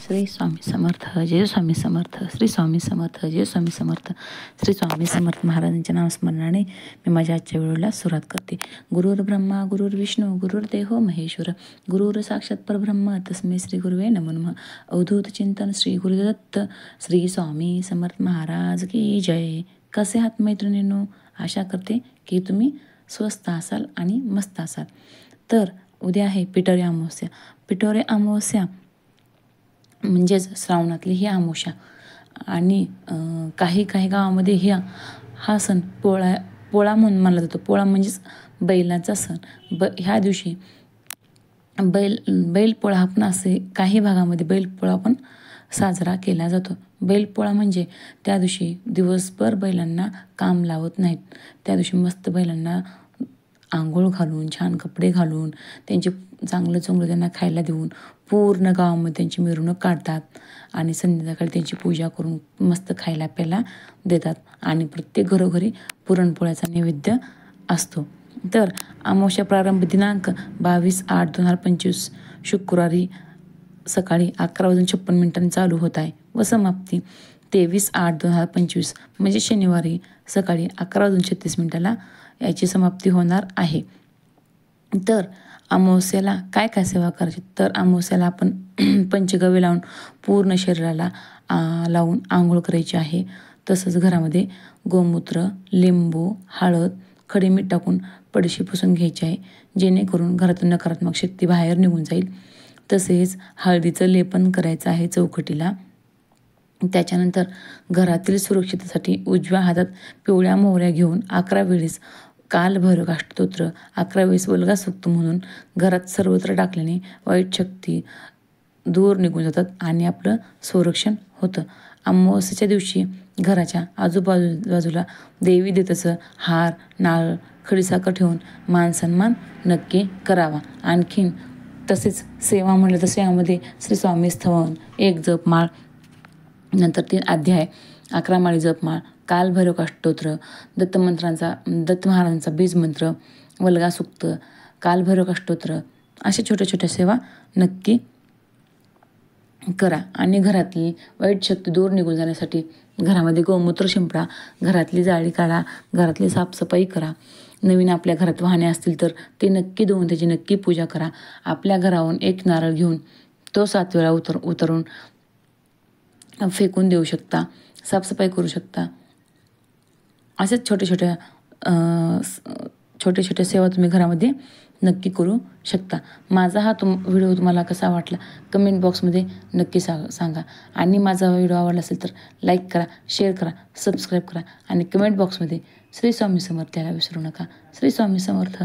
श्री स्वामी समर्थ, जय स्वामी समर्थ, श्री स्वामी समर्थ, जय स्वामी समर्थ. श्री स्वामी समर्थ महाराजांच्या नामस्मरणाने मी माझ्या आजच्या व्हिडिओला सुरुवात करते. गुरुर् ब्रह्मा गुरुर्विष्णू गुरुर्देव महेश्वर गुरुर साक्षात परब्रह्म तस्मै श्री गुरुवे नमो नमः. अवधूत चिंतन श्री गुरुदत्त श्री स्वामी समर्थ महाराज की जय. कसे आहात मैत्रिणींनो? आशा करते की तुम्ही स्वस्त असाल आणि मस्त असाल. तर उद्या आहे पिठोरी अमावस्या. पिठोरी अमावस्या म्हणजेच श्रावणातली ही अमावस्या आणि काही गावामध्ये हा सण पोळा म्हणून मानला जातो. पोळा म्हणजेच बैलाचा सण. ह्या दिवशी बैलपोळा आपण असे काही भागामध्ये बैलपोळा पण साजरा केला जातो. बैलपोळा म्हणजे त्या दिवशी दिवसभर बैलांना काम लावत नाहीत. त्या दिवशी मस्त बैलांना आंघोळ घालून छान कपडे घालून त्यांचे चांगलं चोंगलं त्यांना खायला देऊन पूर्ण गावामध्ये त्यांची मिरवणूक काढतात आणि संध्याकाळी त्यांची पूजा करून मस्त खायला प्यायला देतात आणि प्रत्येक घरोघरी पुरणपोळ्याचा नैवेद्य असतो. तर अमावस्या प्रारंभ दिनांक 22/8/2025 शुक्रवारी सकाळी 11:56 चालू होत आहे व समाप्ती 23/8/2025 म्हणजे शनिवारी सकाळी 11:36 याची समाप्ती होणार आहे. तर अमावस्याला काय काय सेवा करायची? तर अमावस्याला आपण पंचगव्य लावून पूर्ण शरीराला लावून आंघोळ करायची आहे. तसंच घरामध्ये गोमूत्र, लिंबू, हळद, खडे मीठ टाकून पडशी पुसून घ्यायची आहे, जेणेकरून घरातून नकारात्मक शक्ती बाहेर निघून जाईल. तसेच हळदीचं लेपन करायचं आहे चौकटीला. त्याच्यानंतर घरातील सुरक्षिततेसाठी उजव्या हातात पिवळ्या मोहऱ्या घेऊन 11 वेळेस कालभैरव अष्टोत्र 11 वेळेस वल्गा सूक्त म्हणून घरात सर्वत्र टाकल्याने वाईट शक्ती दूर निघून जातात आणि आपलं संरक्षण होतं. अमावस्येच्या दिवशी घराच्या आजूबाजूला देवी देवतेचं हार, नारळ, खडीसाखर ठेवून मानसन्मान नक्की करावा. आणखीन तसेच सेवा म्हटलं तर सेवामध्ये श्री स्वामी स्थवन, 1 जपमाळ, नंतर 3 अध्याय, 11 माळी जपमाळ, कालभैरव अष्टोत्र, दत्त महाराजांचा बीज मंत्र, वल्गा सूक्त, कालभैरव अष्टोत्र अशा छोट्या छोट्या सेवा नक्की करा. आणि घरातली वाईट शक्ती दूर निघून जाण्यासाठी घरामध्ये गोमूत्र शिंपडा, घरातली जाळी काढा, घरातली साफसफाई करा. नवीन आपल्या घरात वाहने असतील तर ते नक्की धुवून त्याची नक्की पूजा करा. आपल्या घरावरून 1 नारळ घेऊन तो 7 वेळा उतरून फेकून देऊ शकता, साफसफाई करू शकता. असेच छोटे छोटे सेवा तुम्ही घरामध्ये नक्की करू शकता. माझा हा व्हिडिओ तुम्हाला कसा वाटला कमेंट बॉक्समध्ये नक्की सांगा. आणि माझा व्हिडिओ आवडला असेल तर लाईक करा, शेअर करा, सबस्क्राईब करा आणि कमेंट बॉक्समध्ये श्री स्वामी समर्थ यायला विसरू नका. श्री स्वामी समर्थ.